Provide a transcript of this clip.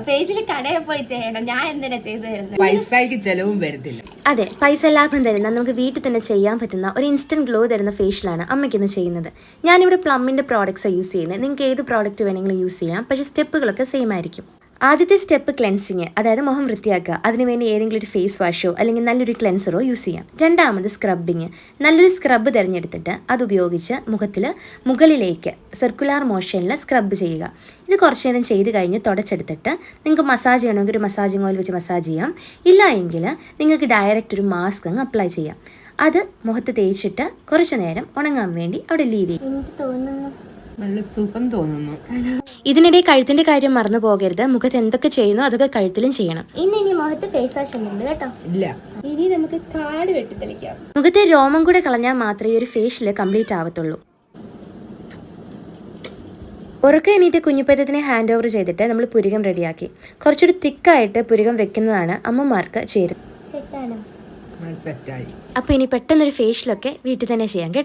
Facial കടയിൽ പോയി ചെയ്യണം. ഞാൻ എന്തിനാ ചെയ്തു തരുന്നത്? പൈസക്ക് ചെലവും വരത്തില്ല. അതെ, പൈസ ലാഭം തരുന്ന നമുക്ക് വീട്ടിൽ തന്നെ ചെയ്യാൻ പറ്റുന്ന ഒരു ഇൻസ്റ്റന്റ് ഗ്ലോ തരുന്ന ഫേഷ്യലാണ് അമ്മയ്ക്കിന്ന് ചെയ്യുന്നത്. ഞാനിവിടെ പ്ലമ്മിന്റെ പ്രോഡക്ട്സ് യൂസ് ചെയ്യുന്നത്. നിങ്ങൾക്ക് ഏത് പ്രോഡക്റ്റ് വേണമെങ്കിലും യൂസ് ചെയ്യാം, പക്ഷേ സ്റ്റെപ്പുകളൊക്കെ സെയിം ആയിരിക്കും. ആദ്യത്തെ സ്റ്റെപ്പ് ക്ലെൻസിങ്, അതായത് മുഖം വൃത്തിയാക്കുക. അതിനുവേണ്ടി ഏതെങ്കിലും ഒരു ഫേസ് വാഷോ അല്ലെങ്കിൽ നല്ലൊരു ക്ലെൻസറോ യൂസ് ചെയ്യാം. രണ്ടാമത് സ്ക്രബിങ്. നല്ലൊരു സ്ക്രബ് തിരഞ്ഞെടുത്തിട്ട് അതുപയോഗിച്ച് മുകളിലേക്ക് സർക്കുലാർ മോഷനിൽ സ്ക്രബ് ചെയ്യുക. ഇത് കുറച്ച് നേരം ചെയ്ത് കഴിഞ്ഞ് തുടച്ചെടുത്തിട്ട് നിങ്ങൾക്ക് മസാജ് ചെയ്യണമെങ്കിൽ ഒരു മസാജിങ് ഓയിൽ വെച്ച് മസാജ് ചെയ്യാം. ഇല്ല എങ്കിൽ നിങ്ങൾക്ക് ഡയറക്റ്റ് ഒരു മാസ്ക് അങ്ങ് അപ്ലൈ ചെയ്യാം. അത് മുഖത്ത് തേച്ചിട്ട് കുറച്ച് നേരം ഉണങ്ങാൻ വേണ്ടി അവിടെ ലീവ് ചെയ്യും. എനിക്ക് തോന്നുന്നു നല്ല സുഖം തോന്നുന്നു. ഇതിനിടെ കഴുത്തിന്റെ കാര്യം മറന്നു പോകരുത്. മുഖത്ത് എന്തൊക്കെ ചെയ്യുന്നു അതൊക്കെ കഴുത്തിലും ചെയ്യണം. ഇനി മുഖത്ത് ഫേസ് വാഷ് ഉണ്ട് കേട്ടോ. ഇല്ല, ഇനി നമുക്ക് കാട് വെട്ടിത്തെളിക്കാം. മുഖത്തെ രോമം കൂടെ കളഞ്ഞാൽ മാത്രമേ ഒരു ഫേഷ്യൽ കംപ്ലീറ്റ് ആവത്തുള്ളൂ. ഉറക്കം എണീറ്റ് കുഞ്ഞിപ്പറ്റത്തിനെ ഹാൻഡ് ഓവർ ചെയ്തിട്ട് നമ്മൾ പുരികം റെഡിയാക്കി. കുറച്ചൊരു തിക്കായിട്ട് പുരികം വെക്കുന്നതാണ് അമ്മമാർക്ക് ചേരുന്നത്. സെറ്റാണോ? സെറ്റായി. അപ്പോൾ ഇനി പെട്ടെന്നൊരു ഫേഷ്യലൊക്കെ വീട്ടിൽ തന്നെ ചെയ്യാം കേട്ടോ.